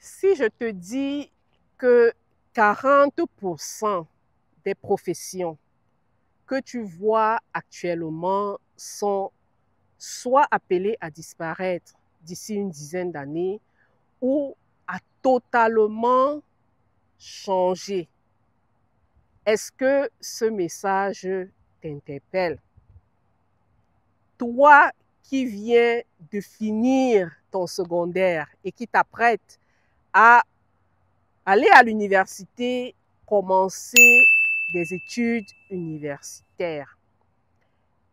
Si je te dis que 40% des professions que tu vois actuellement sont soit appelées à disparaître d'ici une dizaine d'années ou à totalement changer, est-ce que ce message t'interpelle? Toi qui viens de finir ton secondaire et qui t'apprête à aller à l'université, commencer des études universitaires.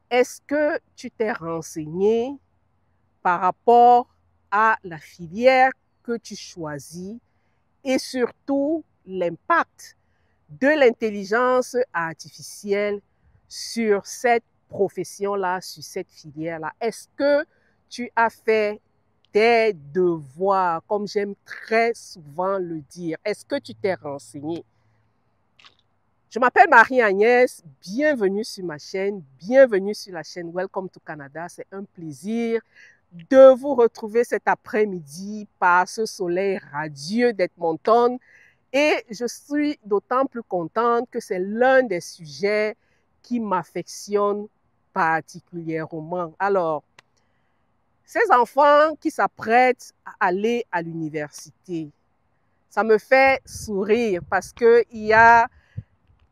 Est-ce que tu t'es renseigné par rapport à la filière que tu choisis et surtout l'impact de l'intelligence artificielle sur cette profession-là, sur cette filière-là? Est-ce que tu as fait tes devoirs, comme j'aime très souvent le dire? Est-ce que tu t'es renseigné? Je m'appelle Marie-Agnès, bienvenue sur ma chaîne, bienvenue sur la chaîne Welcome to Canada. C'est un plaisir de vous retrouver cet après-midi par ce soleil radieux d'Edmonton. Et je suis d'autant plus contente que c'est l'un des sujets qui m'affectionne particulièrement. Alors, ces enfants qui s'apprêtent à aller à l'université, ça me fait sourire parce qu'il y a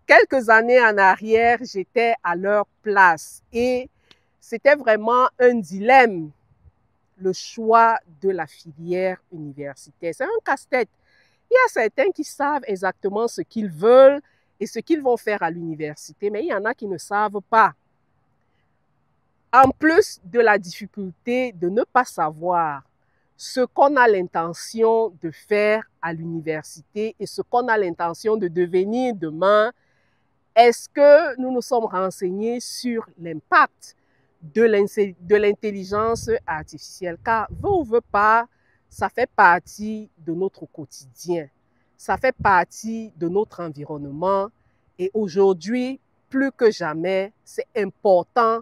quelques années en arrière, j'étais à leur place et c'était vraiment un dilemme, le choix de la filière universitaire. C'est un casse-tête. Il y a certains qui savent exactement ce qu'ils veulent et ce qu'ils vont faire à l'université, mais il y en a qui ne savent pas. En plus de la difficulté de ne pas savoir ce qu'on a l'intention de faire à l'université et ce qu'on a l'intention de devenir demain, est-ce que nous nous sommes renseignés sur l'impact de l'intelligence artificielle? Car veut ou veut pas, ça fait partie de notre quotidien, ça fait partie de notre environnement et aujourd'hui, plus que jamais, c'est important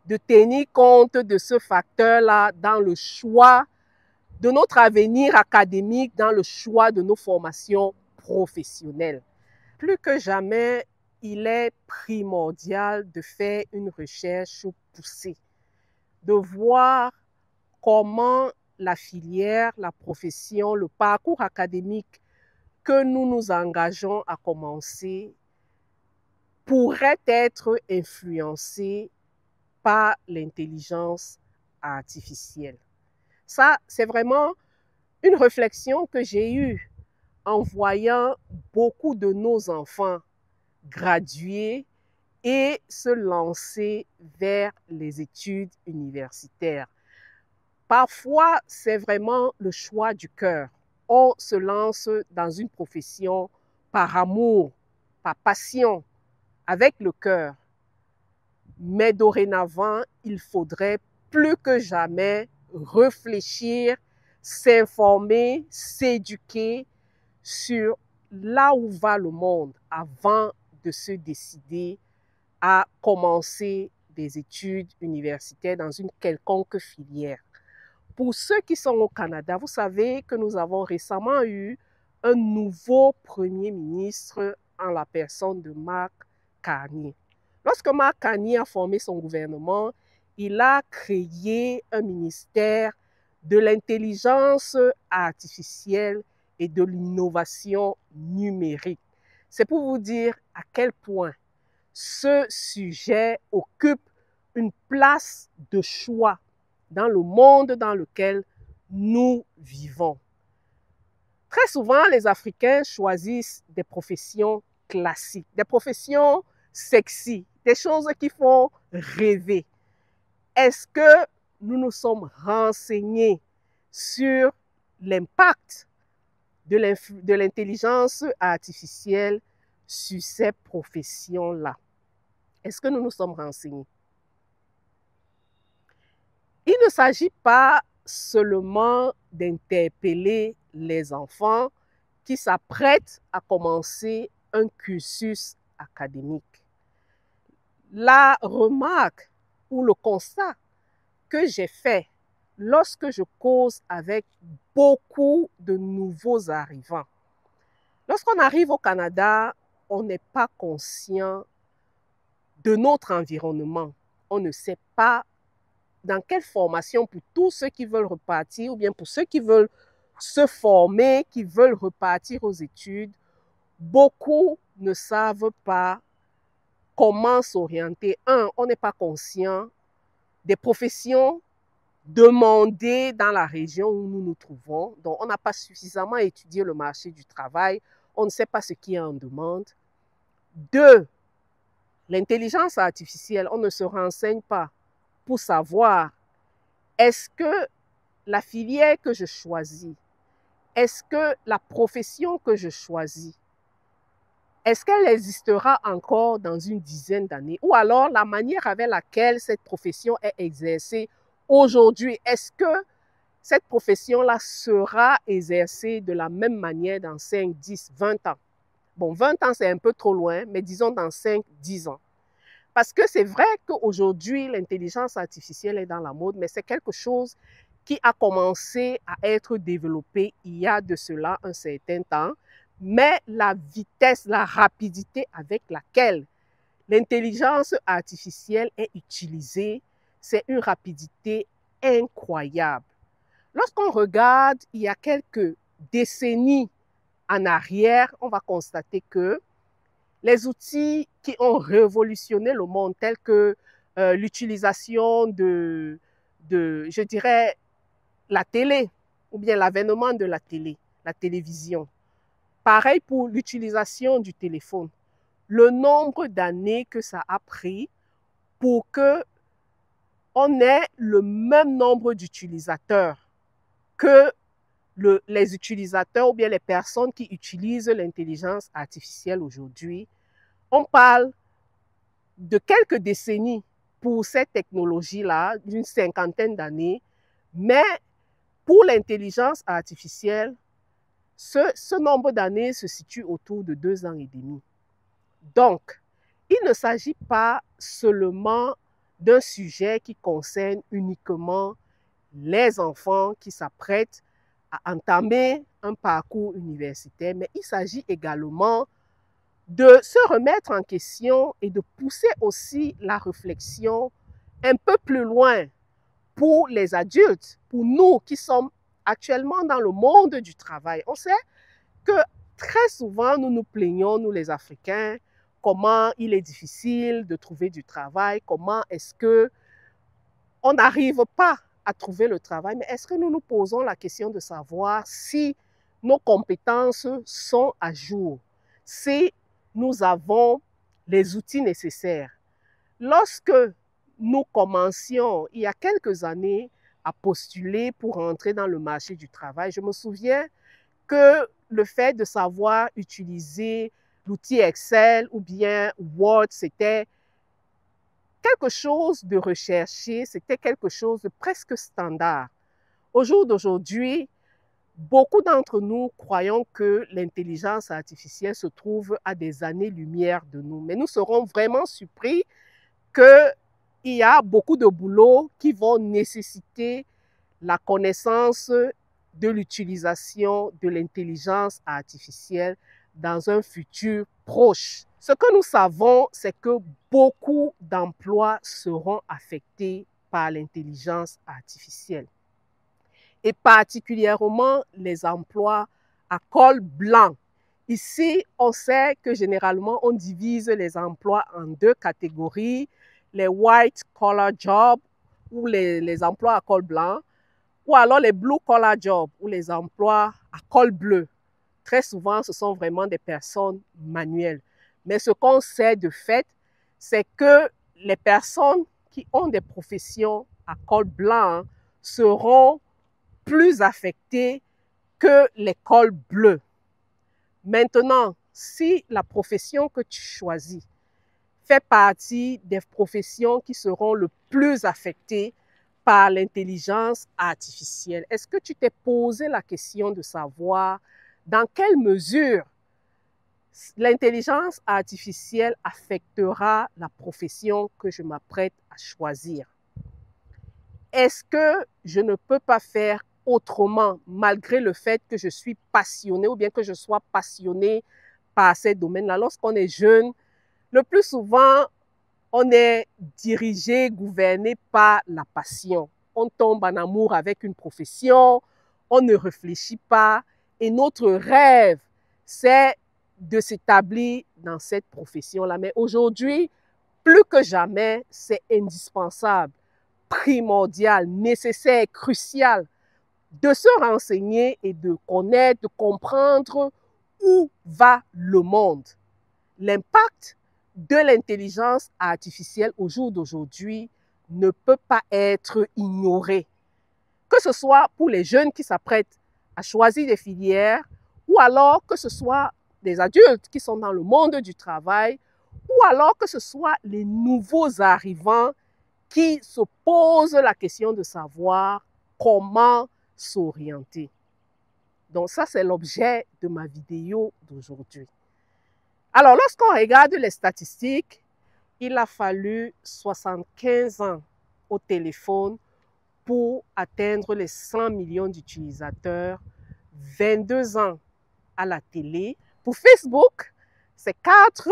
de tenir compte de ce facteur-là dans le choix de notre avenir académique, dans le choix de nos formations professionnelles. Plus que jamais, il est primordial de faire une recherche poussée, de voir comment la filière, la profession, le parcours académique que nous nous engageons à commencer pourrait être influencé par l'intelligence artificielle. Ça, c'est vraiment une réflexion que j'ai eue en voyant beaucoup de nos enfants graduer et se lancer vers les études universitaires. Parfois, c'est vraiment le choix du cœur. On se lance dans une profession par amour, par passion, avec le cœur. Mais dorénavant, il faudrait plus que jamais réfléchir, s'informer, s'éduquer sur là où va le monde avant de se décider à commencer des études universitaires dans une quelconque filière. Pour ceux qui sont au Canada, vous savez que nous avons récemment eu un nouveau Premier ministre en la personne de Mark Carney. Lorsque Mark Carney a formé son gouvernement, il a créé un ministère de l'intelligence artificielle et de l'innovation numérique. C'est pour vous dire à quel point ce sujet occupe une place de choix dans le monde dans lequel nous vivons. Très souvent, les Africains choisissent des professions classiques, des professions sexy, des choses qui font rêver. Est-ce que nous nous sommes renseignés sur l'impact de l'intelligence artificielle sur ces professions-là? Est-ce que nous nous sommes renseignés? Il ne s'agit pas seulement d'interpeller les enfants qui s'apprêtent à commencer un cursus académique. La remarque ou le constat que j'ai fait lorsque je cause avec beaucoup de nouveaux arrivants, lorsqu'on arrive au Canada, on n'est pas conscient de notre environnement. On ne sait pas dans quelle formation, pour tous ceux qui veulent repartir ou bien pour ceux qui veulent se former, qui veulent repartir aux études, beaucoup ne savent pas comment s'orienter. On n'est pas conscient des professions demandées dans la région où nous nous trouvons. Donc, on n'a pas suffisamment étudié le marché du travail. On ne sait pas ce qui est en demande. 2, l'intelligence artificielle, on ne se renseigne pas pour savoir est-ce que la filière que je choisis, est-ce que la profession que je choisis, est-ce qu'elle existera encore dans une dizaine d'années? Ou alors la manière avec laquelle cette profession est exercée aujourd'hui, est-ce que cette profession-là sera exercée de la même manière dans 5, 10, 20 ans? Bon, 20 ans, c'est un peu trop loin, mais disons dans 5, 10 ans. Parce que c'est vrai qu'aujourd'hui, l'intelligence artificielle est dans la mode, mais c'est quelque chose qui a commencé à être développé il y a de cela un certain temps. Mais la vitesse, la rapidité avec laquelle l'intelligence artificielle est utilisée, c'est une rapidité incroyable. Lorsqu'on regarde il y a quelques décennies en arrière, on va constater que les outils qui ont révolutionné le monde, tels que l'utilisation je dirais, la télé, ou bien l'avènement de la télé, la télévision. Pareil pour l'utilisation du téléphone. Le nombre d'années que ça a pris pour qu'on ait le même nombre d'utilisateurs que les utilisateurs ou bien les personnes qui utilisent l'intelligence artificielle aujourd'hui. On parle de quelques décennies pour cette technologie-là, d'une 50aine d'années, mais pour l'intelligence artificielle, ce nombre d'années se situe autour de 2 ans et demi. Donc, il ne s'agit pas seulement d'un sujet qui concerne uniquement les enfants qui s'apprêtent à entamer un parcours universitaire, mais il s'agit également de se remettre en question et de pousser aussi la réflexion un peu plus loin pour les adultes, pour nous qui sommes actuellement dans le monde du travail. On sait que très souvent, nous nous plaignons, nous les Africains, comment il est difficile de trouver du travail, comment est-ce qu'on n'arrive pas à trouver le travail, mais est-ce que nous nous posons la question de savoir si nos compétences sont à jour, si nous avons les outils nécessaires. Lorsque nous commencions, il y a quelques années, à postuler pour entrer dans le marché du travail, je me souviens que le fait de savoir utiliser l'outil Excel ou bien Word, c'était quelque chose de recherché, c'était quelque chose de presque standard. Au jour d'aujourd'hui, beaucoup d'entre nous croyons que l'intelligence artificielle se trouve à des années-lumière de nous, mais nous serons vraiment surpris qu'il y a beaucoup de boulot qui vont nécessiter la connaissance de l'utilisation de l'intelligence artificielle dans un futur proche. Ce que nous savons, c'est que beaucoup d'emplois seront affectés par l'intelligence artificielle. Et particulièrement les emplois à col blanc. Ici, on sait que généralement, on divise les emplois en 2 catégories, les white collar jobs ou les emplois à col blanc, ou alors les blue collar jobs ou les emplois à col bleu. Très souvent, ce sont vraiment des personnes manuelles. Mais ce qu'on sait de fait, c'est que les personnes qui ont des professions à col blanc seront plus affectées que les cols bleus. Maintenant, si la profession que tu choisis fait partie des professions qui seront le plus affectées par l'intelligence artificielle, est-ce que tu t'es posé la question de savoir dans quelle mesure l'intelligence artificielle affectera la profession que je m'apprête à choisir? est-ce que je ne peux pas faire autrement malgré le fait que je suis passionnée ou bien que je sois passionnée par ces domaines-là? Lorsqu'on est jeune, le plus souvent, on est dirigé, gouverné par la passion. On tombe en amour avec une profession, on ne réfléchit pas et notre rêve, c'est de s'établir dans cette profession-là. Mais aujourd'hui, plus que jamais, c'est indispensable, primordial, nécessaire, crucial de se renseigner et de connaître, de comprendre où va le monde. L'impact de l'intelligence artificielle au jour d'aujourd'hui ne peut pas être ignoré. Que ce soit pour les jeunes qui s'apprêtent à choisir des filières ou alors que ce soit des adultes qui sont dans le monde du travail ou alors que ce soit les nouveaux arrivants qui se posent la question de savoir comment s'orienter. Donc ça, c'est l'objet de ma vidéo d'aujourd'hui. Alors, lorsqu'on regarde les statistiques, il a fallu 75 ans au téléphone pour atteindre les 100 millions d'utilisateurs, 22 ans à la télé. Pour Facebook, c'est 4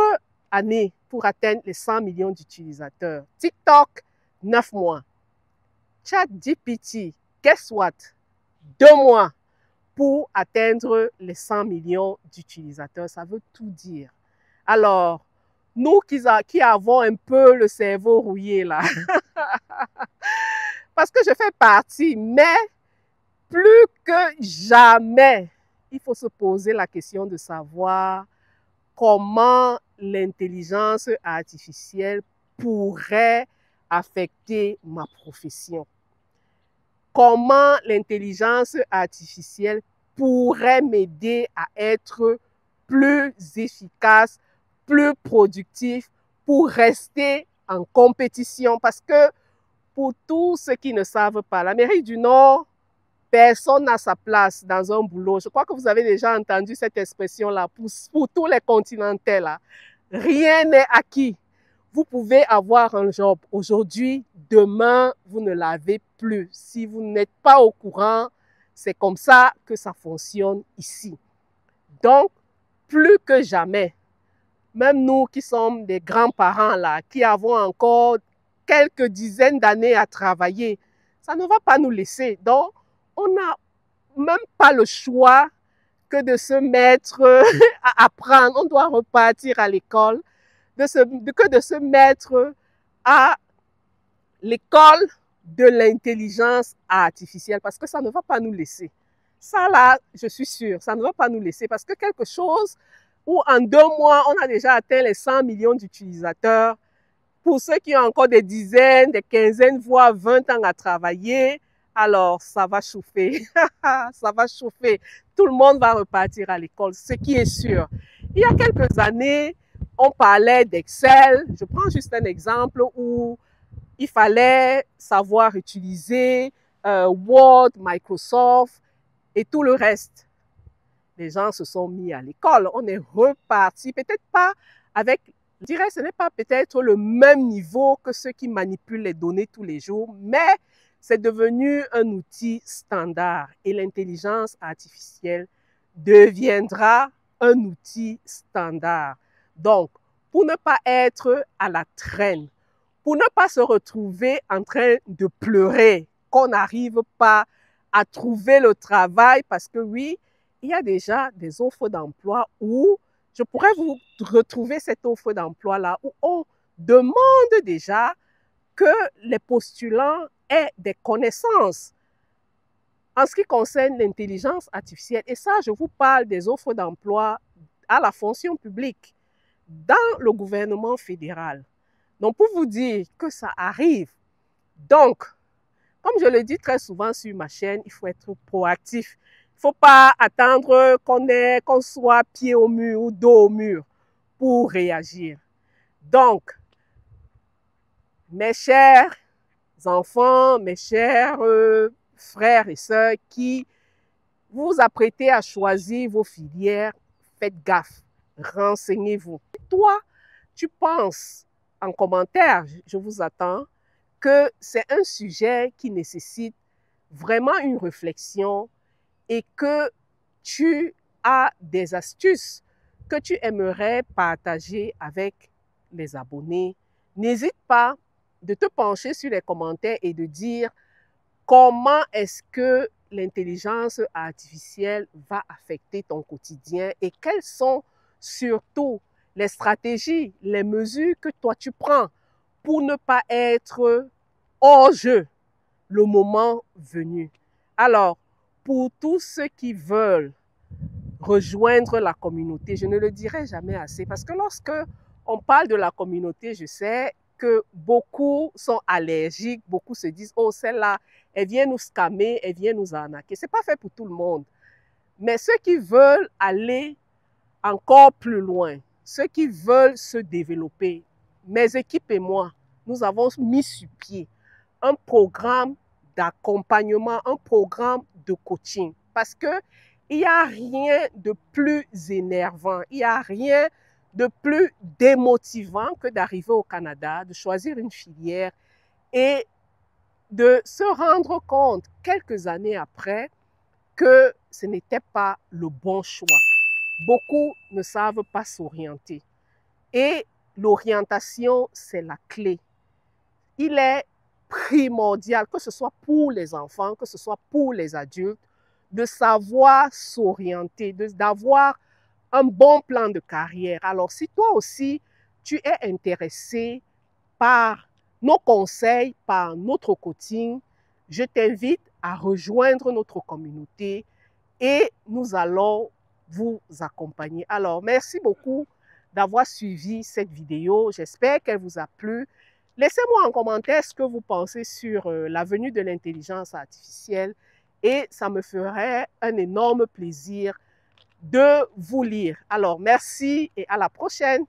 années pour atteindre les 100 millions d'utilisateurs. TikTok, 9 mois. ChatGPT, guess what? 2 mois pour atteindre les 100 millions d'utilisateurs. Ça veut tout dire. Alors, nous qui avons un peu le cerveau rouillé là, parce que je fais partie, mais plus que jamais, il faut se poser la question de savoir comment l'intelligence artificielle pourrait affecter ma profession. Comment l'intelligence artificielle pourrait m'aider à être plus efficace, plus productif pour rester en compétition. Parce que pour tous ceux qui ne savent pas, l'Amérique du Nord, personne n'a sa place dans un boulot. Je crois que vous avez déjà entendu cette expression-là pour tous les continentaux. Là. Rien n'est acquis. Vous pouvez avoir un job aujourd'hui, demain, vous ne l'avez plus. Si vous n'êtes pas au courant, c'est comme ça que ça fonctionne ici. Donc, plus que jamais, même nous qui sommes des grands-parents là, qui avons encore quelques dizaines d'années à travailler, ça ne va pas nous laisser. Donc, on n'a même pas le choix que de se mettre à apprendre. On doit repartir à l'école, que de se mettre à l'école de l'intelligence artificielle parce que ça ne va pas nous laisser. Ça là, je suis sûre, ça ne va pas nous laisser parce que quelque chose où en 2 mois, on a déjà atteint les 100 millions d'utilisateurs. Pour ceux qui ont encore des dizaines, des quinzaines, voire 20 ans à travailler, alors ça va chauffer. Ça va chauffer. Tout le monde va repartir à l'école, ce qui est sûr. Il y a quelques années, on parlait d'Excel. Je prends juste un exemple où il fallait savoir utiliser Word, Microsoft et tout le reste. Les gens se sont mis à l'école. On est reparti, peut-être pas avec, je dirais, ce n'est pas peut-être le même niveau que ceux qui manipulent les données tous les jours, mais c'est devenu un outil standard et l'intelligence artificielle deviendra un outil standard. Donc, pour ne pas être à la traîne, pour ne pas se retrouver en train de pleurer, qu'on n'arrive pas à trouver le travail, parce que oui, il y a déjà des offres d'emploi où je pourrais vous retrouver cette offre d'emploi-là, où on demande déjà que les postulants aient des connaissances en ce qui concerne l'intelligence artificielle. Et ça, je vous parle des offres d'emploi à la fonction publique, dans le gouvernement fédéral. Donc, pour vous dire que ça arrive, donc, comme je le dis très souvent sur ma chaîne, il faut être proactif. Il ne faut pas attendre qu'on soit pied au mur ou dos au mur pour réagir. Donc, mes chers enfants, mes chers frères et sœurs qui vous apprêtez à choisir vos filières, faites gaffe, renseignez-vous. Toi, tu penses en commentaire, je vous attends, que c'est un sujet qui nécessite vraiment une réflexion et que tu as des astuces que tu aimerais partager avec les abonnés. N'hésite pas de te pencher sur les commentaires et de dire comment est-ce que l'intelligence artificielle va affecter ton quotidien et quelles sont surtout les stratégies, les mesures que toi tu prends pour ne pas être hors jeu le moment venu. Alors, pour tous ceux qui veulent rejoindre la communauté, je ne le dirai jamais assez parce que lorsque on parle de la communauté, je sais que beaucoup sont allergiques, beaucoup se disent « Oh, celle-là, elle vient nous scammer, elle vient nous arnaquer. » Ce n'est pas fait pour tout le monde. Mais ceux qui veulent aller encore plus loin, ceux qui veulent se développer, mes équipes et moi, nous avons mis sur pied un programme d'accompagnement, un programme de coaching. Parce qu'il n'y a rien de plus énervant, il n'y a rien de plus démotivant que d'arriver au Canada, de choisir une filière et de se rendre compte quelques années après que ce n'était pas le bon choix. Beaucoup ne savent pas s'orienter. Et l'orientation, c'est la clé. Il est primordial, que ce soit pour les enfants, que ce soit pour les adultes, de savoir s'orienter, d'avoir un bon plan de carrière. Alors, si toi aussi, tu es intéressé par nos conseils, par notre coaching, je t'invite à rejoindre notre communauté et nous allons vous accompagner. Alors, merci beaucoup d'avoir suivi cette vidéo. J'espère qu'elle vous a plu. Laissez-moi en commentaire ce que vous pensez sur la venue de l'intelligence artificielle et ça me ferait un énorme plaisir de vous lire. Alors, merci et à la prochaine.